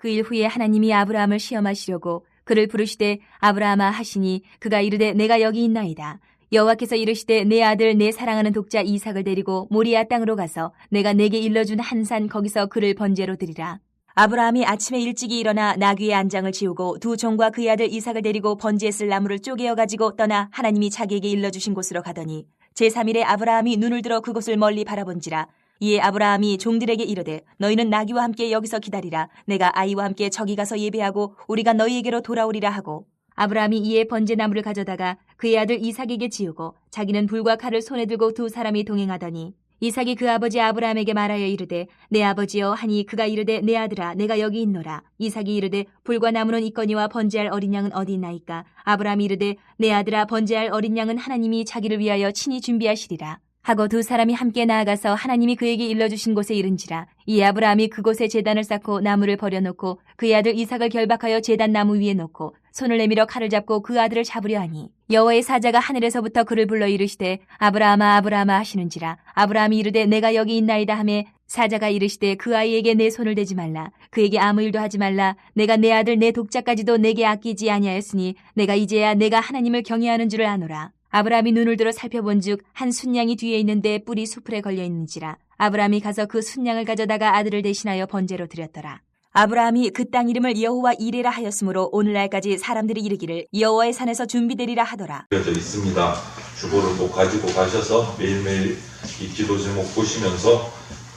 그 일 후에 하나님이 아브라함을 시험하시려고 그를 부르시되 아브라함아 하시니 그가 이르되 내가 여기 있나이다. 여호와께서 이르시되 내 아들 내 사랑하는 독자 이삭을 데리고 모리아 땅으로 가서 내가 내게 일러준 한 산 거기서 그를 번제로 드리라. 아브라함이 아침에 일찍이 일어나 나귀의 안장을 지우고 두 종과 그의 아들 이삭을 데리고 번제에 쓸 나무를 쪼개어 가지고 떠나 하나님이 자기에게 일러주신 곳으로 가더니 제3일에 아브라함이 눈을 들어 그곳을 멀리 바라본지라. 이에 아브라함이 종들에게 이르되 너희는 나귀와 함께 여기서 기다리라. 내가 아이와 함께 저기 가서 예배하고 우리가 너희에게로 돌아오리라 하고 아브라함이 이에 번제나무를 가져다가 그의 아들 이삭에게 지우고 자기는 불과 칼을 손에 들고 두 사람이 동행하더니 이삭이 그 아버지 아브라함에게 말하여 이르되 내 아버지여 하니 그가 이르되 내 아들아 내가 여기 있노라. 이삭이 이르되 불과 나무는 있거니와 번제할 어린 양은 어디 있나이까. 아브라함이 이르되 내 아들아 번제할 어린 양은 하나님이 자기를 위하여 친히 준비하시리라 하고 두 사람이 함께 나아가서 하나님이 그에게 일러주신 곳에 이른지라. 이 아브라함이 그곳에 제단을 쌓고 나무를 버려놓고 그의 아들 이삭을 결박하여 제단 나무 위에 놓고 손을 내밀어 칼을 잡고 그 아들을 잡으려 하니 여호와의 사자가 하늘에서부터 그를 불러 이르시되 아브라함아 아브라함아 하시는지라. 아브라함이 이르되 내가 여기 있나이다 하매 사자가 이르시되 그 아이에게 내 손을 대지 말라. 그에게 아무 일도 하지 말라. 내가 내 아들 내 독자까지도 내게 아끼지 아니하였으니 내가 이제야 내가 하나님을 경외하는 줄을 아노라. 아브라함이 눈을 들어 살펴본즉 한 순양이 뒤에 있는데 뿔이 수풀에 걸려 있는지라. 아브라함이 가서 그 순양을 가져다가 아들을 대신하여 번제로 드렸더라. 아브라함이 그 땅 이름을 여호와 이레라 하였으므로 오늘날까지 사람들이 이르기를 여호와의 산에서 준비되리라 하더라. 되어 있습니다. 주보를 꼭 가지고 가셔서 매일매일 이 기도 제목 보시면서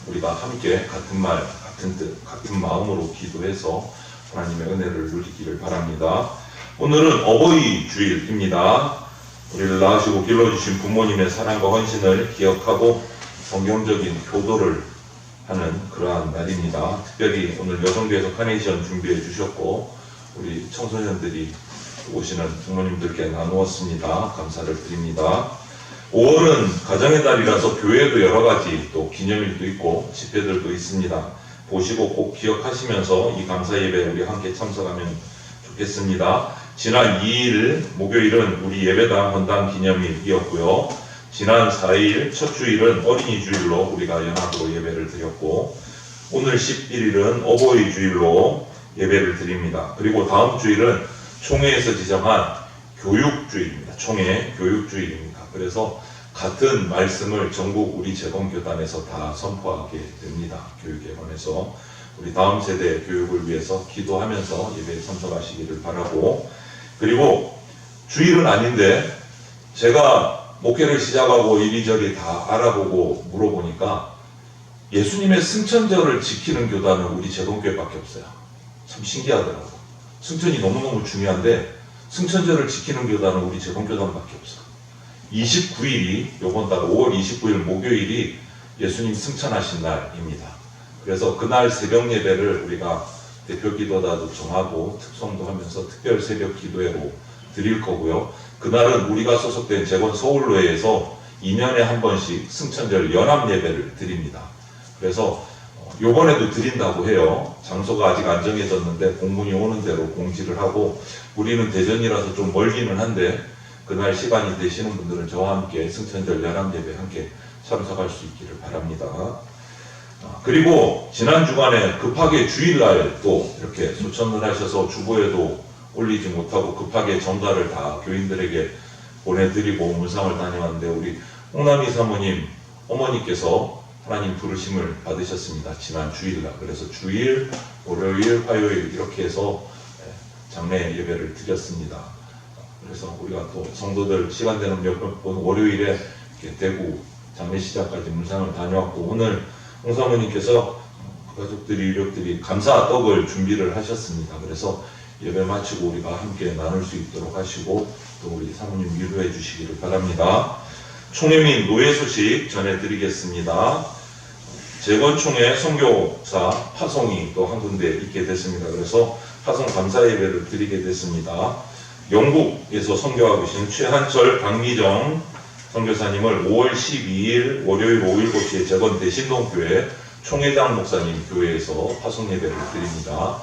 우리가 함께 같은 말, 같은 뜻, 같은 마음으로 기도해서 하나님의 은혜를 누리기를 바랍니다. 오늘은 어버이 주일입니다. 우리를 낳으시고 길러주신 부모님의 사랑과 헌신을 기억하고 성경적인 효도를 하는 그러한 날입니다. 특별히 오늘 여성교에서 카네이션 준비해 주셨고 우리 청소년들이 오시는 부모님들께 나누었습니다. 감사를 드립니다. 5월은 가정의 달이라서 교회에도 여러 가지 또 기념일도 있고 집회들도 있습니다. 보시고 꼭 기억하시면서 이 감사 예배에 우리 함께 참석하면 좋겠습니다. 지난 2일 목요일은 우리 예배당 헌당 기념일이었고요. 지난 4일 첫 주일은 어린이 주일로 우리가 연합으로 예배를 드렸고 오늘 11일은 어버이 주일로 예배를 드립니다. 그리고 다음 주일은 총회에서 지정한 교육주일입니다. 총회 교육주일입니다. 그래서 같은 말씀을 전국 우리 재건교단에서 다 선포하게 됩니다. 교육에 관해서 우리 다음 세대 교육을 위해서 기도하면서 예배에 참석하시기를 바라고, 그리고 주일은 아닌데 제가 목회를 시작하고 이리저리 다 알아보고 물어보니까 예수님의 승천절을 지키는 교단은 우리 재건교회밖에 없어요. 참 신기하더라고요. 승천이 너무너무 중요한데 승천절을 지키는 교단은 우리 재건교단밖에 없어요. 29일이 요번 달 5월 29일 목요일이 예수님 승천하신 날입니다. 그래서 그날 새벽 예배를 우리가 대표 기도다도 정하고 특송도 하면서 특별 새벽 기도회로 드릴 거고요. 그날은 우리가 소속된 재건 서울로회에서 2년에 한 번씩 승천절 연합 예배를 드립니다. 그래서 요번에도 드린다고 해요. 장소가 아직 안 정해졌는데 공문이 오는 대로 공지를 하고, 우리는 대전이라서 좀 멀기는 한데 그날 시간이 되시는 분들은 저와 함께 승천절 연합 예배 함께 참석할 수 있기를 바랍니다. 그리고 지난 주간에 급하게 주일날 또 이렇게 소천을 하셔서 주보에도 올리지 못하고 급하게 전가를 다 교인들에게 보내드리고 물상을 다녀왔는데 우리 홍남희 사모님 어머니께서 하나님 부르심을 받으셨습니다. 지난 주일날. 그래서 주일, 월요일, 화요일 이렇게 해서 장례 예배를 드렸습니다. 그래서 우리가 또 성도들 시간 되는 몇 번 월요일에 이렇게 대구 장례시장까지 물상을 다녀왔고, 오늘 홍 사모님께서 가족들이 이력들이 감사 떡을 준비를 하셨습니다. 그래서 예배 마치고 우리가 함께 나눌 수 있도록 하시고 또 우리 사모님 위로해 주시기를 바랍니다. 총회 및 노예 소식 전해드리겠습니다. 재건총회 선교사 파송이 또 한 군데 있게 됐습니다. 그래서 파송 감사 예배를 드리게 됐습니다. 영국에서 선교하고 계신 최한철 박미정 선교사님을 5월 12일 월요일 오후 7시에 재건 대신동교회 총회장 목사님 교회에서 파송 예배를 드립니다.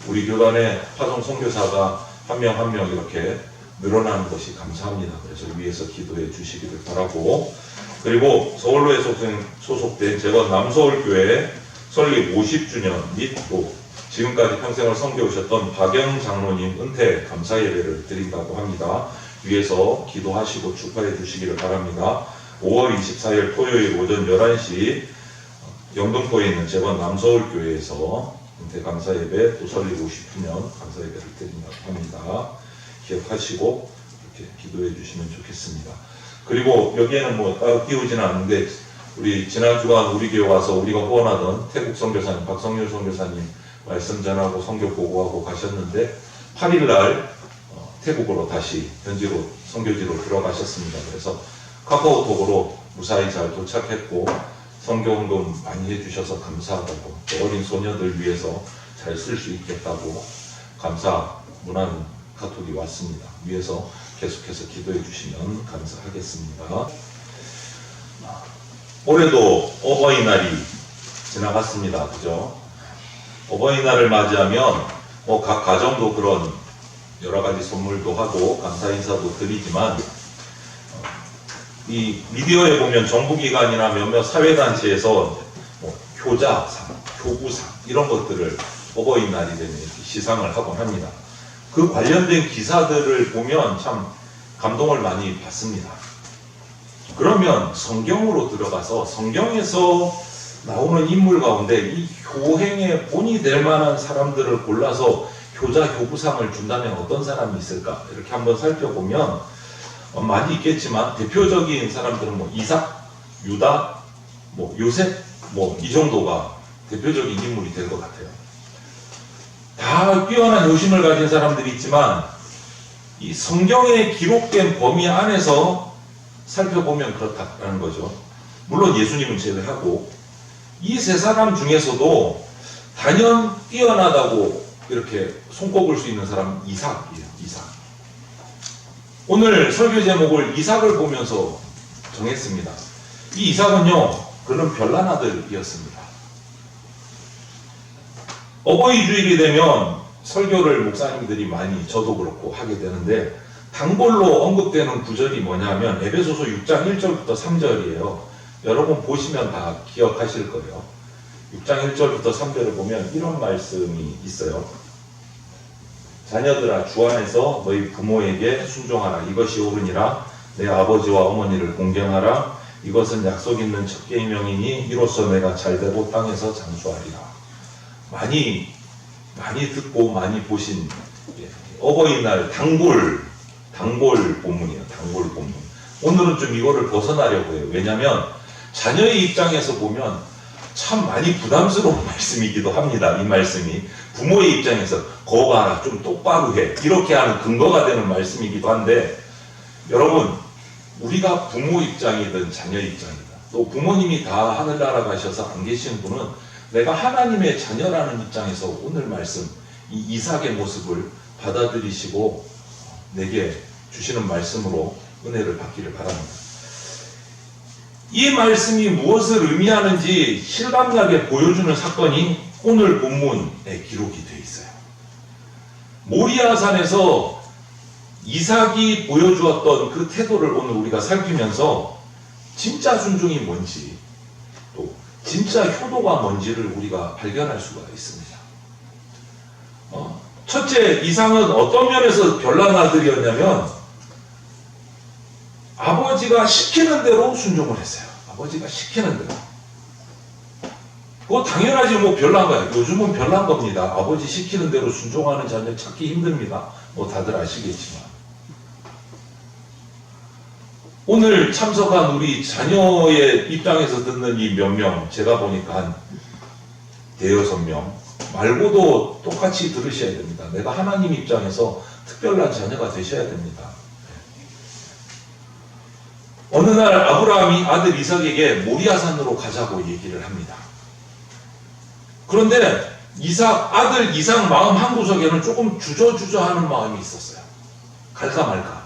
우리 교단의 파송 선교사가 한 명 한 명 이렇게 늘어나는 것이 감사합니다. 그래서 위에서 기도해 주시기를 바라고, 그리고 서울로에 소속된 재건 남서울교회 설립 50주년 및 또 지금까지 평생을 섬겨오셨던 박영 장로님 은퇴 감사 예배를 드린다고 합니다. 위에서 기도하시고 축하해 주시기를 바랍니다. 5월 24일 토요일 오전 11시 영등포에 있는 재건 남서울교회에서 은퇴 감사 예배 또 설립 50주년 감사 예배를 드린다고 합니다. 기억하시고 이렇게 기도해 주시면 좋겠습니다. 그리고 여기에는 뭐 따로 띄우지는 않는데 우리 지난 주간 우리 교회 와서 우리가 후원하던 태국 선교사님 박성률 선교사님 말씀 전하고 선교 보고하고 가셨는데 8일날 태국으로 다시 현지로 선교지로 들어가셨습니다. 그래서 카카오톡으로 무사히 잘 도착했고 선교 헌금 많이 해주셔서 감사하다고 또 어린 소녀들 위해서 잘 쓸 수 있겠다고 감사 문안 카톡이 왔습니다. 위에서 계속해서 기도해 주시면 감사하겠습니다. 올해도 어버이날이 지나갔습니다. 그죠? 어버이날을 맞이하면 뭐 각 가정도 그런 여러 가지 선물도 하고 감사 인사도 드리지만 이 미디어에 보면 정부기관이나 몇몇 사회단체에서 뭐 효자상, 효구상 이런 것들을 어버이날이 되면 이렇게 시상을 하곤 합니다. 그 관련된 기사들을 보면 참 감동을 많이 받습니다. 그러면 성경으로 들어가서 성경에서 나오는 인물 가운데 이 효행의 본이 될 만한 사람들을 골라서 효자, 효구상을 준다면 어떤 사람이 있을까? 이렇게 한번 살펴보면 많이 있겠지만 대표적인 사람들은 뭐 이삭, 유다, 뭐 요셉, 뭐 이 정도가 대표적인 인물이 될 것 같아요. 다 뛰어난 효심을 가진 사람들이 있지만 이 성경에 기록된 범위 안에서 살펴보면 그렇다는 거죠. 물론 예수님은 제외하고 이 세 사람 중에서도 단연 뛰어나다고 이렇게 손꼽을 수 있는 사람은 이삭이에요. 이삭. 오늘 설교 제목을 이삭을 보면서 정했습니다. 이 이삭은요, 그는 별난 아들이었습니다. 어버이 주일이 되면 설교를 목사님들이 많이 저도 그렇고 하게 되는데 단골로 언급되는 구절이 뭐냐면 에베소서 6장 1절부터 3절이에요. 여러분 보시면 다 기억하실 거예요. 6장 1절부터 3절을 보면 이런 말씀이 있어요. 자녀들아 주 안에서 너희 부모에게 순종하라. 이것이 옳으니라. 내 아버지와 어머니를 공경하라. 이것은 약속 있는 첫 계명이니 이로써 내가 잘되고 땅에서 장수하리라. 많이 듣고 많이 보신 어버이날 단골 본문이에요. 단골 본문. 오늘은 좀 이거를 벗어나려고 해요. 왜냐하면 자녀의 입장에서 보면 참 많이 부담스러운 말씀이기도 합니다. 이 말씀이 부모의 입장에서 거 봐라 좀 똑바로 해 이렇게 하는 근거가 되는 말씀이기도 한데 여러분 우리가 부모 입장이든 자녀 입장이든 또 부모님이 다 하늘나라 가셔서 안 계시는 분은 내가 하나님의 자녀라는 입장에서 오늘 말씀 이 이삭의 모습을 받아들이시고 내게 주시는 말씀으로 은혜를 받기를 바랍니다. 이 말씀이 무엇을 의미하는지 실감나게 보여주는 사건이 오늘 본문에 기록이 되어 있어요. 모리아산에서 이삭이 보여주었던 그 태도를 오늘 우리가 살피면서 진짜 순종이 뭔지 또 진짜 효도가 뭔지를 우리가 발견할 수가 있습니다. 첫째, 이삭은 어떤 면에서 별난 아들이었냐면 아버지가 시키는 대로 순종을 했어요. 아버지가 시키는 대로. 그거 당연하지 뭐 별난 거예요. 요즘은 별난 겁니다. 아버지 시키는 대로 순종하는 자녀 찾기 힘듭니다. 뭐 다들 아시겠지만. 오늘 참석한 우리 자녀의 입장에서 듣는 이 몇 명, 제가 보니까 한 대여섯 명 말고도 똑같이 들으셔야 됩니다. 내가 하나님 입장에서 특별한 자녀가 되셔야 됩니다. 어느 날 아브라함이 아들 이삭에게 모리아산으로 가자고 얘기를 합니다. 그런데 아들 이삭 마음 한구석에는 조금 주저주저하는 마음이 있었어요. 갈까 말까.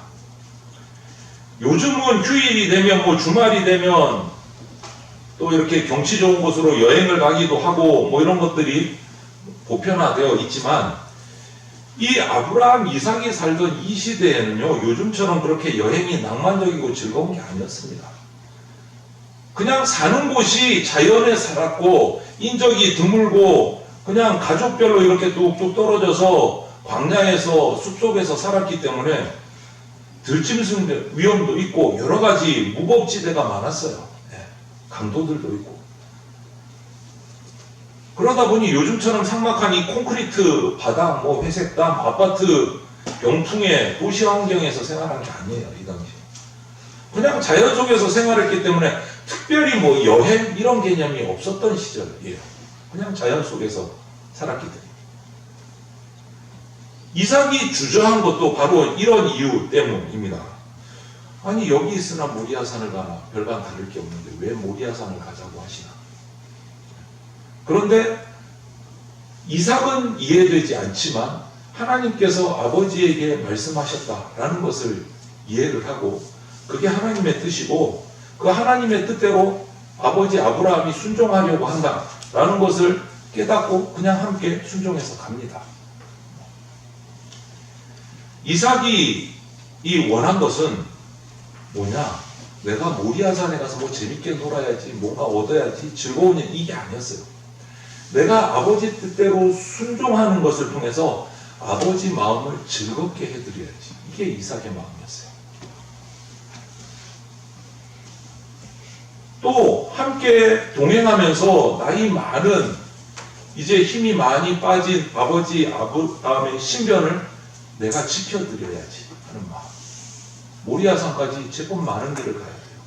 요즘은 휴일이 되면 뭐 주말이 되면 또 이렇게 경치 좋은 곳으로 여행을 가기도 하고 뭐 이런 것들이 보편화되어 있지만 이 아브라함 이삭이 살던 이 시대에는요 요즘처럼 그렇게 여행이 낭만적이고 즐거운 게 아니었습니다. 그냥 사는 곳이 자연에 살았고 인적이 드물고 그냥 가족별로 이렇게 뚝뚝 떨어져서 광야에서 숲속에서 살았기 때문에 들짐승 위험도 있고 여러 가지 무법지대가 많았어요. 예, 강도들도 있고. 그러다 보니 요즘처럼 삭막한 이 콘크리트 바닥, 뭐 회색 담, 아파트 병풍의 도시 환경에서 생활한 게 아니에요, 이 당시. 그냥 자연 속에서 생활했기 때문에 특별히 뭐 여행 이런 개념이 없었던 시절이에요. 그냥 자연 속에서 살았기 때문에. 이삭이 주저한 것도 바로 이런 이유 때문입니다. 아니 여기 있으나 모리아산을 가나 별반 다를 게 없는데 왜 모리아산을 가자고 하시나. 그런데 이삭은 이해되지 않지만 하나님께서 아버지에게 말씀하셨다라는 것을 이해를 하고 그게 하나님의 뜻이고 그 하나님의 뜻대로 아버지 아브라함이 순종하려고 한다라는 것을 깨닫고 그냥 함께 순종해서 갑니다. 이삭이 이 원한 것은 뭐냐? 내가 모리아산에 가서 뭐 재밌게 놀아야지, 뭔가 얻어야지, 즐거운 일 이게 아니었어요. 내가 아버지 뜻대로 순종하는 것을 통해서 아버지 마음을 즐겁게 해드려야지. 이게 이삭의 마음이었어요. 또 함께 동행하면서 나이 많은 이제 힘이 많이 빠진 아버지 아브라함의 신변을 내가 지켜드려야지 하는 마음. 모리아산까지 제법 많은 길을 가야 돼요.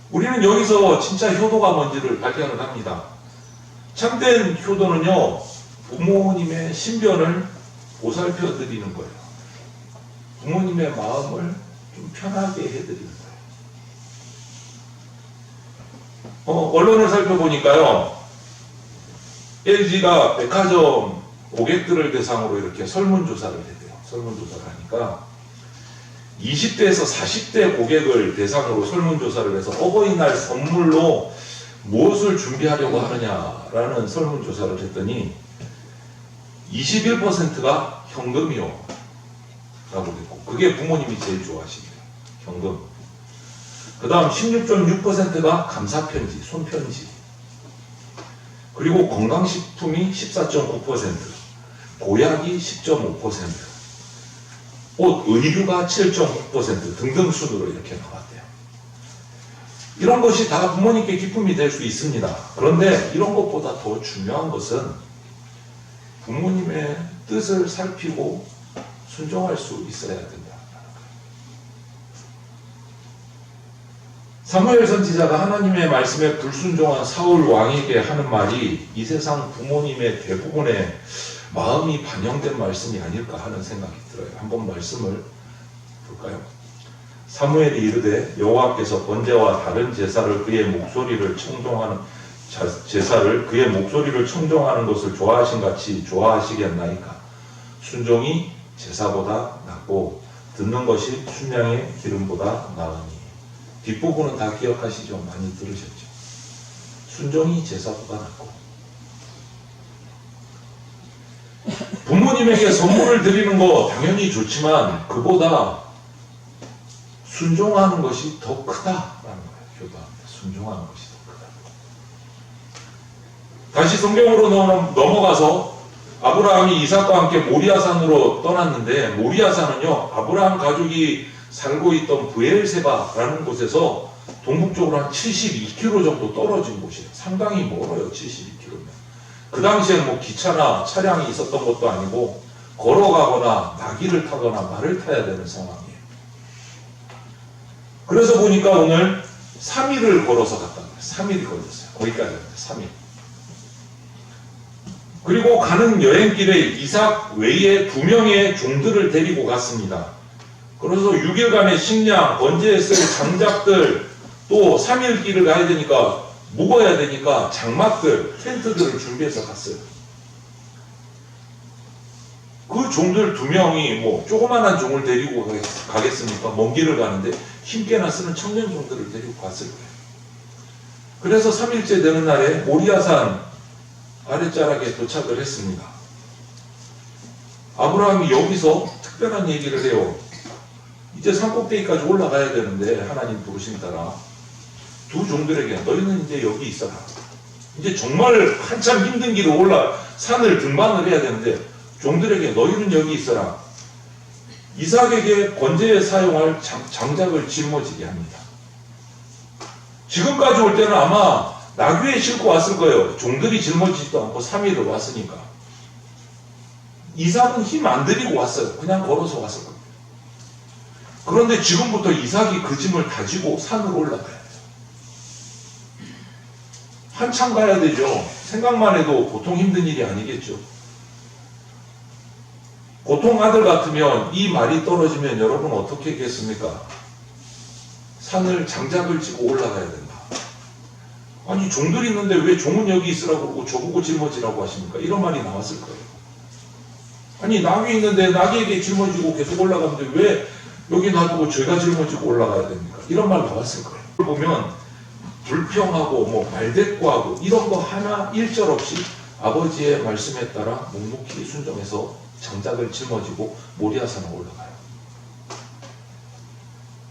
우리는 여기서 진짜 효도가 뭔지를 발견을 합니다. 참된 효도는요, 부모님의 신변을 보살펴 드리는 거예요. 부모님의 마음을 좀 편하게 해드리는 거예요. 언론을 살펴보니까요, LG가 백화점 고객들을 대상으로 이렇게 설문조사를 했대요. 설문조사를 하니까 20대에서 40대 고객을 대상으로 설문조사를 해서 어버이날 선물로 무엇을 준비하려고 하느냐라는 설문조사를 했더니 21%가 현금이요 라고 했고, 그게 부모님이 제일 좋아하시네요. 현금. 그 다음 16.6%가 감사편지, 손편지. 그리고 건강식품이 14.9%, 보약이 10.5%, 옷, 의류가 7.9% 등등 순으로 이렇게 나왔대요. 이런 것이 다 부모님께 기쁨이 될 수 있습니다. 그런데 이런 것보다 더 중요한 것은 부모님의 뜻을 살피고 순종할 수 있어야 된다. 사무엘 선지자가 하나님의 말씀에 불순종한 사울 왕에게 하는 말이 이 세상 부모님의 대부분의 마음이 반영된 말씀이 아닐까 하는 생각이 들어요. 한번 말씀을 볼까요? 사무엘이 이르되 여호와께서 번제와 다른 제사를 그의 목소리를 청종하는 것을 좋아하신 같이 좋아하시겠나이까. 순종이 제사보다 낫고 듣는 것이 순양의 기름보다 나으니. 뒷부분은 다 기억하시죠? 많이 들으셨죠? 순종이 제사보다 낫고. 부모님에게 선물을 드리는 거 당연히 좋지만 그보다 순종하는 것이 더 크다라는 거예요. 효도합니다. 순종하는 것이 더 크다. 다시 성경으로 넘어가서 아브라함이 이삭과 함께 모리아산으로 떠났는데, 모리아산은요 아브라함 가족이 살고 있던 브엘세바라는 곳에서 동북쪽으로 한 72km 정도 떨어진 곳이에요. 상당히 멀어요. 72km면. 그 당시에는 뭐 기차나 차량이 있었던 것도 아니고 걸어가거나 나귀를 타거나 말을 타야 되는 상황이에요. 그래서 보니까 오늘 3일을 걸어서 갔다 거예요. 3일이 걸렸어요. 거기까지 갔어요. 3일. 그리고 가는 여행길에 이삭 외에 2명의 종들을 데리고 갔습니다. 그래서 6일간의 식량, 번제에 쓸 장작들, 또 3일 길을 가야 되니까 묵어야 되니까 장막들, 텐트들을 준비해서 갔어요. 그 종들 2명이 뭐 조그만한 종을 데리고 가겠습니까? 먼 길을 가는데 힘께나 쓰는 청년 종들을 데리고 갔을 거예요. 그래서 3일째 되는 날에 모리아산 아랫자락에 도착을 했습니다. 아브라함이 여기서 특별한 얘기를 해요. 이제 산꼭대기까지 올라가야 되는데 하나님 부르심 따라 두 종들에게 너희는 이제 여기 있어라. 이제 정말 한참 힘든 길을 산을 등반을 해야 되는데 종들에게 너희는 여기 있어라. 이삭에게 번제에 사용할 장작을 짊어지게 합니다. 지금까지 올 때는 아마 나귀에 싣고 왔을 거예요. 종들이 짊어지지도 않고 3일을 왔으니까. 이삭은 힘 안 들이고 왔어요. 그냥 걸어서 왔을 겁니다. 그런데 지금부터 이삭이 그 짐을 가지고 산으로 올라가야 돼요. 한참 가야 되죠. 생각만 해도 보통 힘든 일이 아니겠죠. 보통 아들 같으면 이 말이 떨어지면 여러분 어떻게 했겠습니까? 산을 장작을 지고 올라가야 된다. 아니 종들이 있는데 왜 종은 여기 있으라고 그러고 저보고 짊어지라고 하십니까? 이런 말이 나왔을 거예요. 아니 나귀 있는데 나귀에게 짊어지고 계속 올라가는데 왜 여기 놔두고 제가 짊어지고 올라가야 됩니까? 이런 말 나왔을 거예요. 보면 불평하고 뭐 말대꾸하고 이런 거 하나 일절 없이 아버지의 말씀에 따라 묵묵히 순종해서 장작을 짊어지고 모리아산에 올라가요.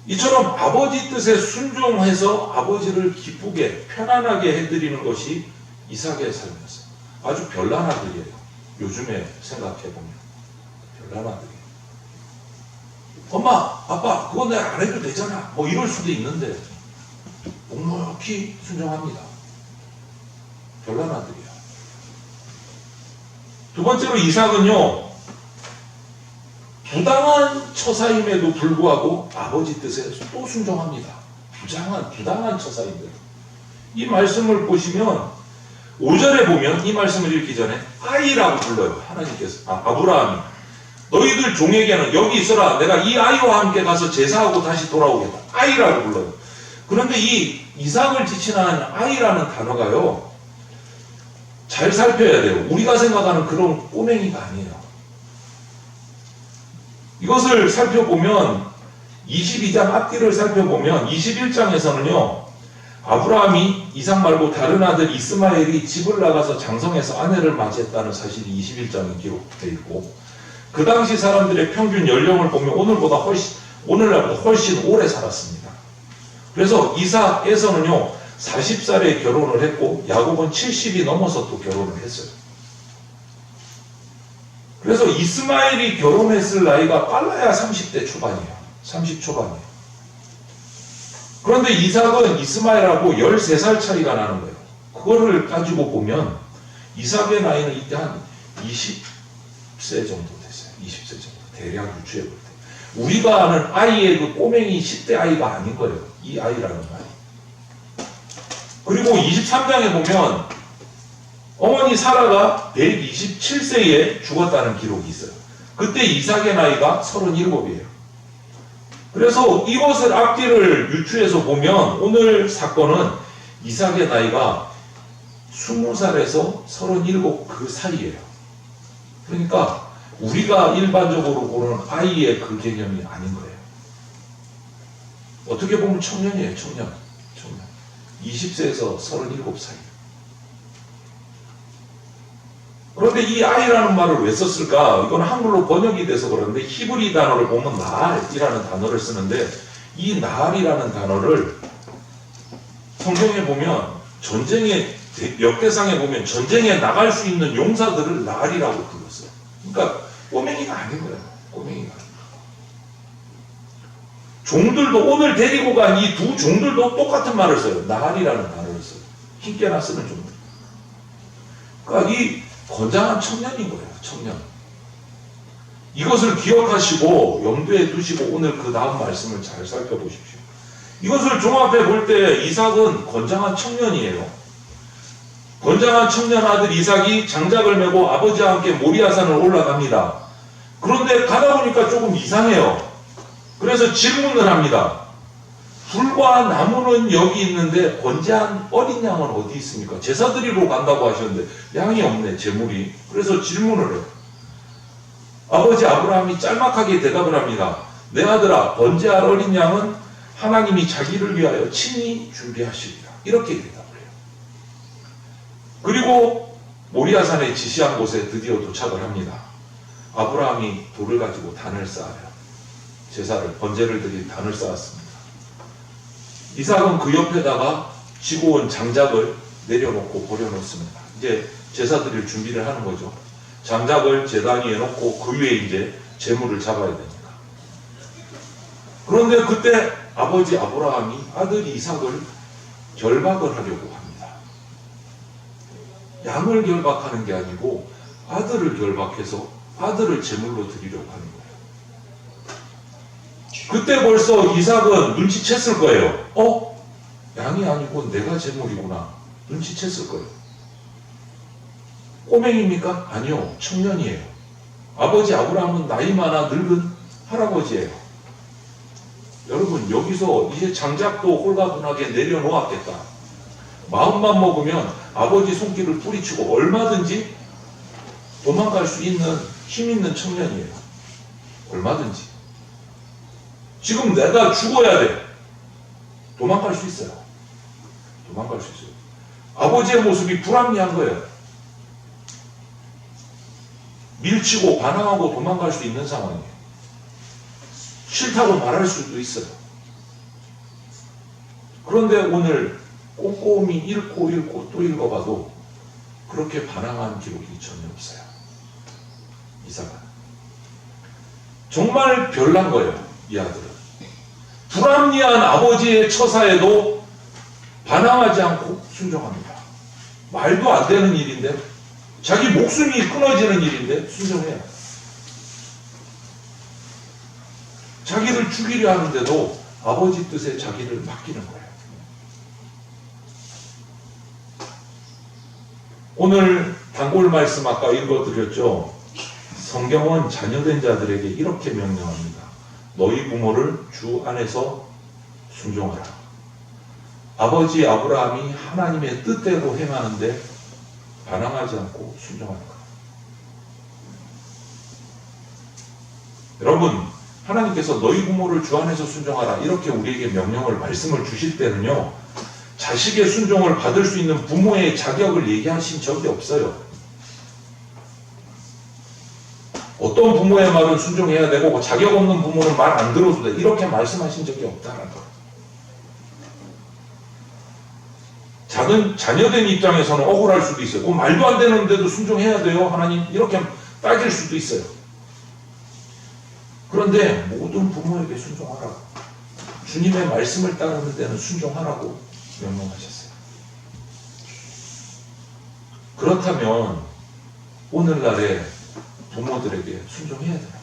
이처럼 아버지 뜻에 순종해서 아버지를 기쁘게 편안하게 해드리는 것이 이삭의 삶이었어요. 아주 별난 아들이에요. 요즘에 생각해보면 별난 아들이에요. 엄마, 아빠 그거 내가 안 해도 되잖아 뭐 이럴 수도 있는데 묵묵히 순종합니다. 별난 아들이야. 두 번째로 이삭은요, 부당한 처사임에도 불구하고 아버지 뜻에 또 순종합니다. 부당한 처사임에도. 이 말씀을 보시면 5절에 보면 이 말씀을 읽기 전에 아이라고 불러요. 하나님께서. 아브라함이. 너희들 종에게는 여기 있어라. 내가 이 아이와 함께 가서 제사하고 다시 돌아오겠다. 아이라고 불러요. 그런데 이 이삭을 지칭하는 아이라는 단어가요, 잘 살펴야 돼요. 우리가 생각하는 그런 꼬맹이가 아니에요. 이것을 살펴보면 22장 앞뒤를 살펴보면 21장에서는요. 아브라함이 이삭 말고 다른 아들 이스마엘이 집을 나가서 장성해서 아내를 맞이했다는 사실이 21장에 기록되어 있고, 그 당시 사람들의 평균 연령을 보면 오늘날보다 훨씬 오래 살았습니다. 그래서 이삭에서는요 40살에 결혼을 했고 야곱은 70이 넘어서 또 결혼을 했어요. 그래서 이스마엘이 결혼했을 나이가 빨라야 30대 초반이에요. 30 초반이에요. 그런데 이삭은 이스마엘하고 13살 차이가 나는 거예요. 그거를 가지고 보면 이삭의 나이는 이때 한 20세 정도 됐어요. 20세 정도. 대략 유추해 볼 때. 우리가 아는 아이의 그 꼬맹이 10대 아이가 아닌 거예요. 이 아이라는 아이. 그리고 23장에 보면 어머니 사라가 127세에 죽었다는 기록이 있어요. 그때 이삭의 나이가 37이에요. 그래서 이것을 앞뒤를 유추해서 보면 오늘 사건은 이삭의 나이가 20살에서 37 그 사이예요. 그러니까 우리가 일반적으로 보는 아이의 그 개념이 아닌 거예요. 어떻게 보면 청년이에요. 청년. 20세에서 37 사이. 그런데 이 아이라는 말을 왜 썼을까? 이건 한글로 번역이 돼서 그런데 히브리 단어를 보면 나알이라는 단어를 쓰는데, 이 나알이라는 단어를 성경에 보면 전쟁의 역대상에 보면 전쟁에 나갈 수 있는 용사들을 나알이라고 불렀어요. 그러니까 꼬맹이가 아닌 거예요. 꼬맹이가. 종들도 오늘 데리고 간 이 두 종들도 똑같은 말을 써요. 나알이라는 단어를 써요. 힘께나 쓰는 종들. 그러니까 이 건장한 청년인 거예요. 청년. 이것을 기억하시고 염두에 두시고 오늘 그 다음 말씀을 잘 살펴보십시오. 이것을 종합해 볼 때 이삭은 건장한 청년이에요. 건장한 청년 아들 이삭이 장작을 메고 아버지와 함께 모리아산을 올라갑니다. 그런데 가다 보니까 조금 이상해요. 그래서 질문을 합니다. 불과 나무는 여기 있는데 번제한 어린 양은 어디 있습니까? 제사 드리러 간다고 하셨는데 양이 없네, 제물이. 그래서 질문을 해요. 아버지 아브라함이 짤막하게 대답을 합니다. 내 아들아, 번제할 어린 양은 하나님이 자기를 위하여 친히 준비하시리라. 이렇게 대답을 해요. 그리고 모리아산에 지시한 곳에 드디어 도착을 합니다. 아브라함이 돌을 가지고 단을 쌓아요. 제사를, 번제를 드릴 단을 쌓았습니다. 이삭은 그 옆에다가 지고 온 장작을 내려놓고 버려놓습니다. 이제 제사 드릴 준비를 하는 거죠. 장작을 제단 위에 놓고 그 위에 이제 제물을 잡아야 됩니다. 그런데 그때 아버지 아브라함이 아들 이삭을 결박을 하려고 합니다. 양을 결박하는 게 아니고 아들을 결박해서 아들을 제물로 드리려고 하는 거예요. 그때 벌써 이삭은 눈치챘을 거예요. 양이 아니고 내가 제물이구나. 눈치챘을 거예요. 꼬맹입니까? 아니요, 청년이에요. 아버지 아브라함은 나이 많아 늙은 할아버지예요. 여러분, 여기서 이제 장작도 홀가분하게 내려놓았겠다. 마음만 먹으면 아버지 손길을 뿌리치고 얼마든지 도망갈 수 있는 힘 있는 청년이에요. 얼마든지. 지금 내가 죽어야 돼. 도망갈 수 있어요. 도망갈 수 있어요. 아버지의 모습이 불합리한 거예요. 밀치고 반항하고 도망갈 수 있는 상황이에요. 싫다고 말할 수도 있어요. 그런데 오늘 꼼꼼히 읽고 또 읽어봐도 그렇게 반항한 기록이 전혀 없어요. 이삭은. 정말 별난 거예요. 이 아들은. 불합리한 아버지의 처사에도 반항하지 않고 순종합니다. 말도 안 되는 일인데, 자기 목숨이 끊어지는 일인데 순종해요. 자기를 죽이려 하는데도 아버지 뜻에 자기를 맡기는 거예요. 오늘 단골 말씀 아까 읽어드렸죠. 성경은 자녀된 자들에게 이렇게 명령합니다. 너희 부모를 주 안에서 순종하라. 아버지 아브라함이 하나님의 뜻대로 행하는데 반항하지 않고 순종하는 것. 여러분, 하나님께서 너희 부모를 주 안에서 순종하라 이렇게 우리에게 명령을 말씀을 주실 때는요, 자식의 순종을 받을 수 있는 부모의 자격을 얘기하신 적이 없어요. 어떤 부모의 말은 순종해야 되고 자격 없는 부모는 말 안 들어도 돼 이렇게 말씀하신 적이 없다는 거예요. 자녀된 입장에서는 억울할 수도 있어요. 말도 안 되는데도 순종해야 돼요 하나님 이렇게 따질 수도 있어요. 그런데 모든 부모에게 순종하라. 주님의 말씀을 따르는 데는 순종하라고 명령하셨어요. 그렇다면 오늘날의 부모들에게 순종해야 되는 거예요.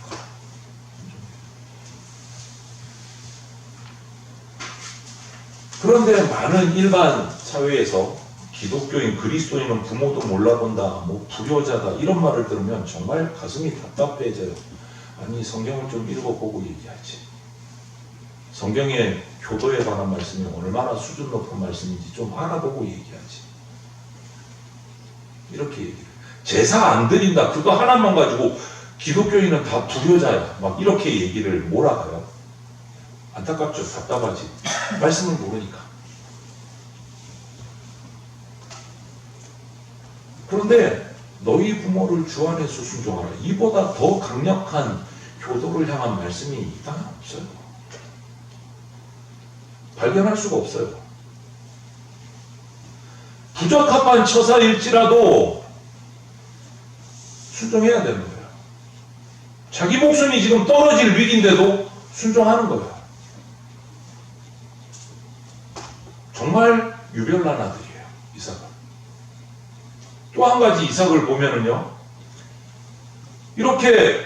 그런데 많은 일반 사회에서 기독교인, 그리스도인은 부모도 몰라본다, 불효자다 이런 말을 들으면 정말 가슴이 답답해져요. 아니, 성경을 좀 읽어보고 얘기하지. 성경의 효도에 관한 말씀이 얼마나 수준 높은 말씀인지 좀 알아보고 얘기하지. 이렇게 얘기해요. 제사 안 드린다 그거 하나만 가지고 기독교인은 다 불효자야 막 이렇게 얘기를 몰아가요. 안타깝죠. 답답하지. 말씀을 모르니까. 그런데 너희 부모를 주 안에서 순종하라. 이보다 더 강력한 효도를 향한 말씀이 이 땅에 없어요. 발견할 수가 없어요. 부적합한 처사일지라도 순종해야 되는 거예요. 자기 목숨이 지금 떨어질 위기인데도 순종하는 거예요. 정말 유별난 아들이에요. 이삭은. 또 한 가지 이삭을 보면은요, 이렇게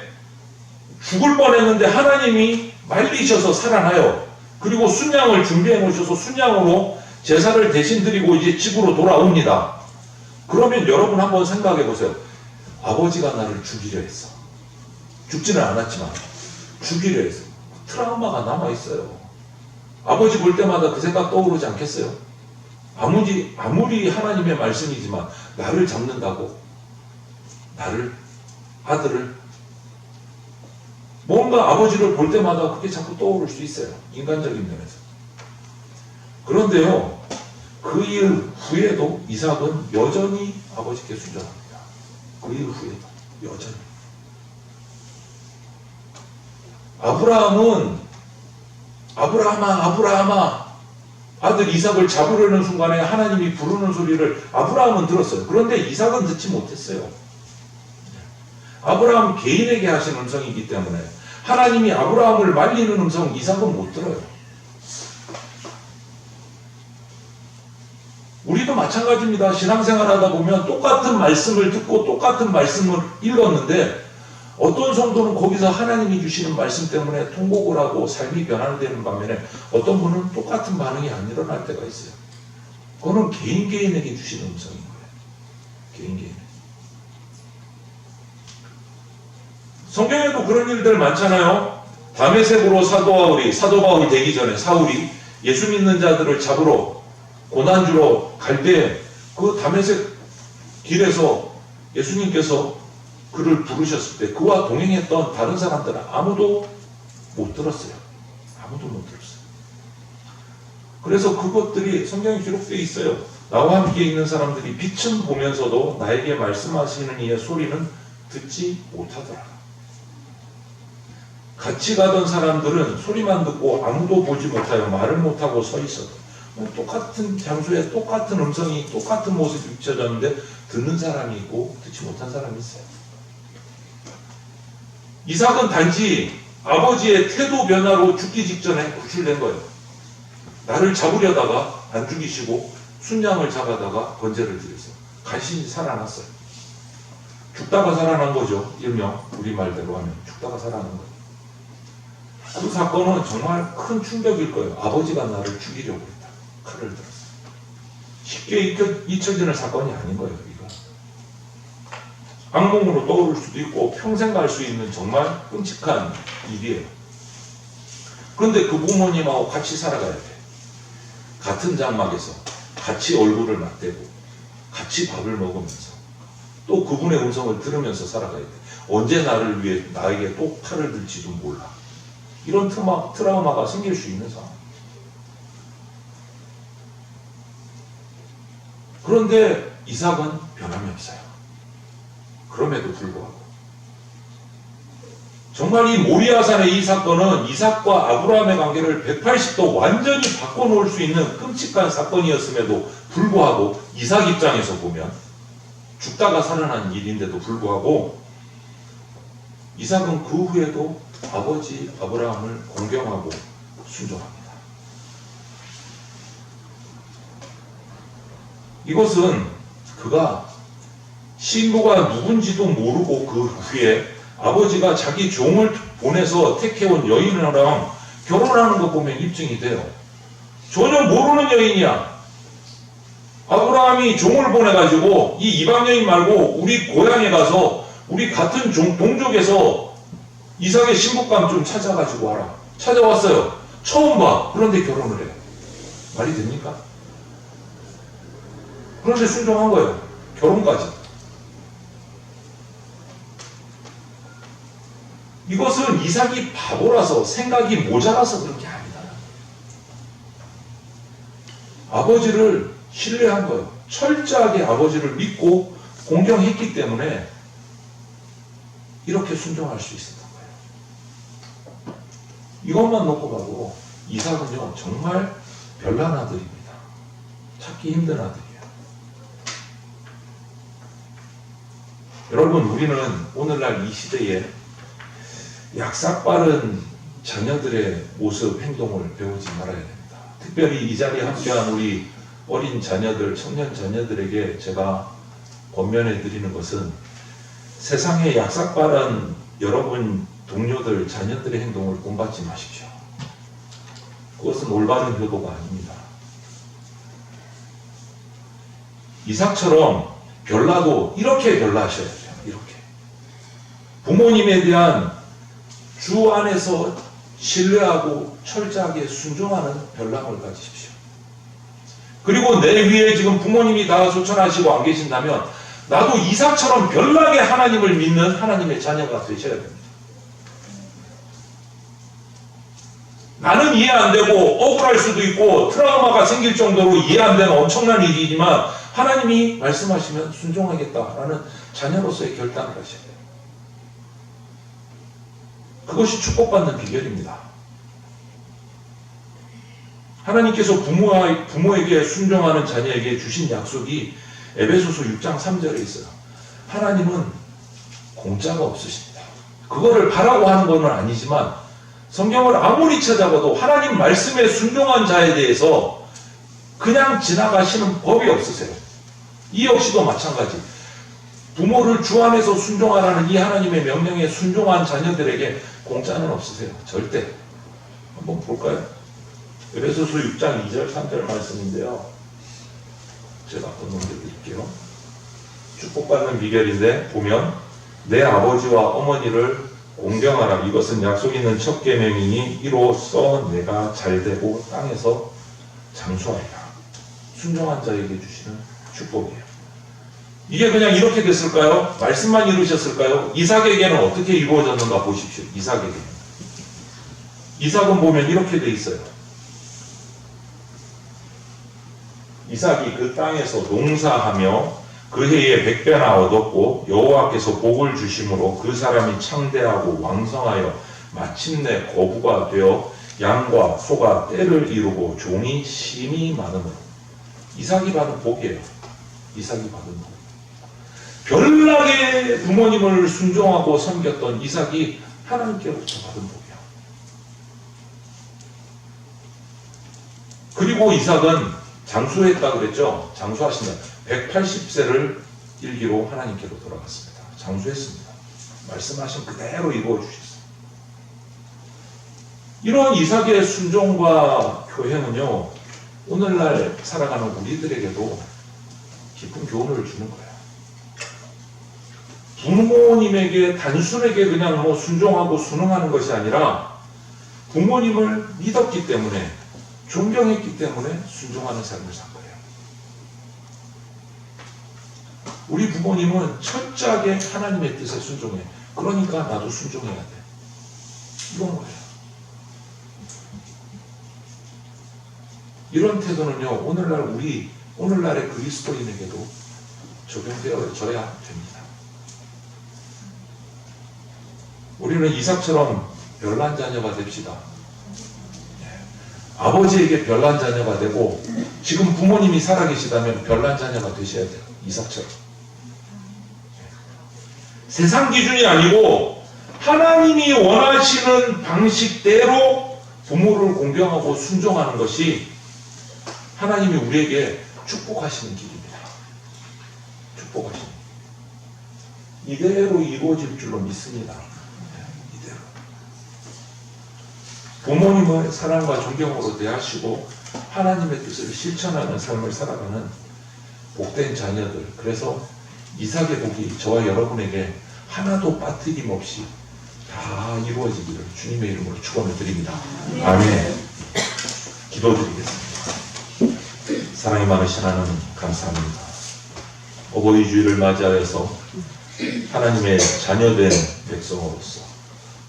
죽을 뻔했는데 하나님이 말리셔서 살아나요. 그리고 순양을 준비해 놓으셔서 순양으로 제사를 대신 드리고 이제 집으로 돌아옵니다. 그러면 여러분 한번 생각해 보세요. 아버지가 나를 죽이려 했어. 죽지는 않았지만 죽이려 했어. 트라우마가 남아있어요. 아버지 볼 때마다 그 생각 떠오르지 않겠어요? 아무리 하나님의 말씀이지만 나를 잡는다고, 나를, 아들을, 뭔가 아버지를 볼 때마다 그게 자꾸 떠오를 수 있어요. 인간적인 면에서. 그런데요, 그 일 후에도 이삭은 여전히 아버지께 순종합니다. 그 일 후에도 여전히. 아브라함은 아브라함아 아들 이삭을 잡으려는 순간에 하나님이 부르는 소리를 아브라함은 들었어요. 그런데 이삭은 듣지 못했어요. 아브라함 개인에게 하신 음성이기 때문에 하나님이 아브라함을 말리는 음성 이삭은 못 들어요. 우리도 마찬가지입니다. 신앙생활 하다 보면 똑같은 말씀을 듣고 똑같은 말씀을 읽었는데 어떤 성도는 거기서 하나님이 주시는 말씀 때문에 통곡을 하고 삶이 변화되는 반면에 어떤 분은 똑같은 반응이 안 일어날 때가 있어요. 그거는 개인에게 주시는 음성인 거예요. 개인. 성경에도 그런 일들 많잖아요. 다메섹으로 사도 바울이 되기 전에 사울이 예수 믿는 자들을 잡으러 고난주로 갈 때 그 다메섹 길에서 예수님께서 그를 부르셨을 때 그와 동행했던 다른 사람들은 아무도 못 들었어요. 아무도 못 들었어요. 그래서 그것들이 성경에 기록되어 있어요. 나와 함께 있는 사람들이 빛은 보면서도 나에게 말씀하시는 이의 소리는 듣지 못하더라. 같이 가던 사람들은 소리만 듣고 아무도 보지 못하여 말을 못하고 서 있었다. 똑같은 장소에 똑같은 음성이 똑같은 모습이 비춰졌는데 듣는 사람이 있고 듣지 못한 사람이 있어요. 이삭은 단지 아버지의 태도 변화로 죽기 직전에 구출된 거예요. 나를 잡으려다가 안 죽이시고 순양을 잡아다가 번제를 드렸어요. 간신히 살아났어요. 죽다가 살아난 거죠. 일명 우리 말대로 하면 죽다가 살아난 거예요. 그 사건은 정말 큰 충격일 거예요. 아버지가 나를 죽이려고 했다. 칼을 들었어요. 쉽게 잊혀지는 사건이 아닌 거예요. 이거. 악몽으로 떠오를 수도 있고 평생 갈 수 있는 정말 끔찍한 일이에요. 그런데 그 부모님하고 같이 살아가야 돼. 같은 장막에서 같이 얼굴을 맞대고 같이 밥을 먹으면서 또 그분의 음성을 들으면서 살아가야 돼. 언제 나를 위해 나에게 또 칼을 들지도 몰라. 이런 트라우마가 생길 수 있는 상황. 그런데 이삭은 변함이 없어요. 그럼에도 불구하고 정말 이 모리아산의 이 사건은 이삭과 아브라함의 관계를 180도 완전히 바꿔놓을 수 있는 끔찍한 사건이었음에도 불구하고 이삭 입장에서 보면 죽다가 살아난 일인데도 불구하고 이삭은 그 후에도 아버지 아브라함을 공경하고 순종합니다. 이것은 그가 신부가 누군지도 모르고 그 후에 아버지가 자기 종을 보내서 택해온 여인이랑 결혼하는 거 보면 입증이 돼요. 전혀 모르는 여인이야. 아브라함이 종을 보내가지고 이 이방 여인 말고 우리 고향에 가서 우리 같은 동족에서 이삭의 신부감 좀 찾아가지고 와라. 찾아왔어요. 처음 봐. 그런데 결혼을 해요. 말이 됩니까? 그런데 순종한 거예요. 결혼까지. 이것은 이삭이 바보라서 생각이 모자라서 그런 게 아니다. 아버지를 신뢰한 거예요. 철저하게 아버지를 믿고 공경했기 때문에 이렇게 순종할 수 있었던 거예요. 이것만 놓고 봐도 이삭은요 정말 별난 아들입니다. 찾기 힘든 아들이에요. 여러분, 우리는 오늘날 이 시대에 약삭빠른 자녀들의 모습, 행동을 배우지 말아야 됩니다. 특별히 이 자리에 함께한 우리 어린 자녀들, 청년 자녀들에게 제가 권면해 드리는 것은 세상에 약삭빠른 여러분 동료들, 자녀들의 행동을 본받지 마십시오. 그것은 올바른 효도가 아닙니다. 이삭처럼 별나도 이렇게 별나셔야 돼요. 이렇게. 부모님에 대한 주 안에서 신뢰하고 철저하게 순종하는 별남을 가지십시오. 그리고 내 위에 지금 부모님이 다 소천하시고 안 계신다면 나도 이삭처럼 별나게 하나님을 믿는 하나님의 자녀가 되셔야 됩니다. 나는 이해 안 되고 억울할 수도 있고 트라우마가 생길 정도로 이해 안 되는 엄청난 일이지만 하나님이 말씀하시면 순종하겠다라는 자녀로서의 결단을 하셔야 돼요. 그것이 축복받는 비결입니다. 하나님께서 부모에게 순종하는 자녀에게 주신 약속이 에베소서 6장 3절에 있어요. 하나님은 공짜가 없으십니다. 그거를 바라고 하는 건 아니지만 성경을 아무리 찾아봐도 하나님 말씀에 순종한 자에 대해서 그냥 지나가시는 법이 없으세요. 이 역시도 마찬가지. 부모를 주 안에서 순종하라는 이 하나님의 명령에 순종한 자녀들에게 공짜는 없으세요. 절대. 한번 볼까요? 에베소서 6장 2절 3절 말씀인데요. 제가 한번 넘겨드릴게요. 축복받는 비결인데 보면 내 아버지와 어머니를 공경하라. 이것은 약속 있는 첫 계명이니 이로써 내가 잘되고 땅에서 장수하리라. 순종한 자에게 주시는 축복이에요. 이게 그냥 이렇게 됐을까요? 말씀만 이루셨을까요? 이삭에게는 어떻게 이루어졌는가 보십시오. 이삭은 보면 이렇게 돼 있어요. 이삭이 그 땅에서 농사하며 그 해에 100배나 얻었고 여호와께서 복을 주심으로 그 사람이 창대하고 왕성하여 마침내 거부가 되어 양과 소가 떼를 이루고 종이 심히 많으므로. 이삭이 받은 복이에요. 이삭이 받은 복. 별나게 부모님을 순종하고 섬겼던 이삭이 하나님께로부터 받은 복이에요. 그리고 이삭은 장수했다 그랬죠. 장수하신다. 180세를 일기로 하나님께로 돌아갔습니다. 장수했습니다. 말씀하신 그대로 이루어 주셨어요. 이런 이삭의 순종과 교행은요, 오늘날 살아가는 우리들에게도 깊은 교훈을 주는 거예요. 부모님에게 단순하게 그냥 순종하고 순응하는 것이 아니라 부모님을 믿었기 때문에, 존경했기 때문에 순종하는 삶을 산 거예요. 우리 부모님은 철저하게 하나님의 뜻에 순종해. 그러니까 나도 순종해야 돼. 이건 거예요. 이런 태도는요, 오늘날의 그리스도인에게도 적용되어져야 됩니다. 우리는 이삭처럼 별난 자녀가 됩시다. 아버지에게 별난 자녀가 되고, 지금 부모님이 살아계시다면 별난 자녀가 되셔야 돼요. 이삭처럼. 세상 기준이 아니고 하나님이 원하시는 방식대로 부모를 공경하고 순종하는 것이 하나님이 우리에게 축복하시는 길입니다. 축복하시는 길. 이대로 이루어질 줄로 믿습니다. 이대로. 부모님을 사랑과 존경으로 대하시고 하나님의 뜻을 실천하는 삶을 살아가는 복된 자녀들. 그래서 이삭의 복이 저와 여러분에게 하나도 빠뜨림 없이 다 이루어지기를 주님의 이름으로 축원을 드립니다. 아멘. 기도드리겠습니다. 사랑이 많으신 하나님 감사합니다. 어버이 주일을 맞이하여서 하나님의 자녀된 백성으로서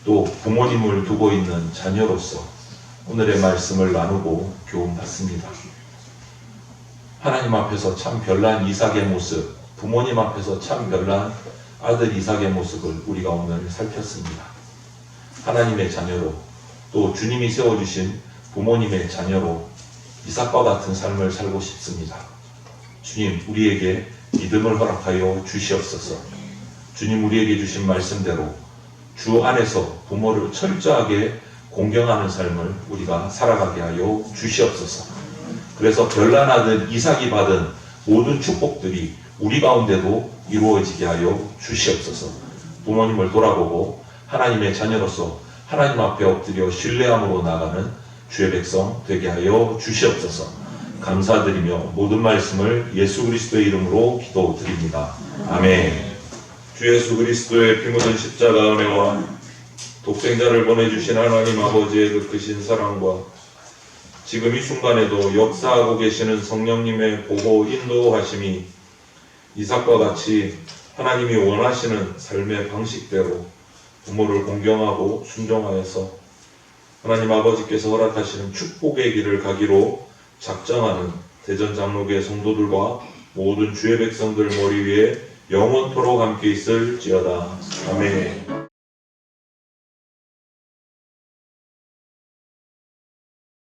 또 부모님을 두고 있는 자녀로서 오늘의 말씀을 나누고 교훈받습니다. 하나님 앞에서 참 별난 이삭의 모습, 부모님 앞에서 참 별난 아들 이삭의 모습을 우리가 오늘 살폈습니다. 하나님의 자녀로 또 주님이 세워주신 부모님의 자녀로 이삭과 같은 삶을 살고 싶습니다. 주님, 우리에게 믿음을 허락하여 주시옵소서. 주님, 우리에게 주신 말씀대로 주 안에서 부모를 철저하게 공경하는 삶을 우리가 살아가게 하여 주시옵소서. 그래서 별난 아들 이삭이 받은 모든 축복들이 우리 가운데도 이루어지게 하여 주시옵소서. 부모님을 돌아보고 하나님의 자녀로서 하나님 앞에 엎드려 신뢰함으로 나가는 주의 백성 되게 하여 주시옵소서. 감사드리며 모든 말씀을 예수 그리스도의 이름으로 기도드립니다. 아멘. 주 예수 그리스도의 피 묻은 십자가 은혜와 독생자를 보내주신 하나님 아버지의 그 크신 사랑과 지금 이 순간에도 역사하고 계시는 성령님의 보호 인도하심이 이삭과 같이 하나님이 원하시는 삶의 방식대로 부모를 공경하고 순종하여서 하나님 아버지께서 허락하시는 축복의 길을 가기로 작정하는 대전장로교회 성도들과 모든 주의 백성들 머리 위에 영원토록 함께 있을지어다. 아멘.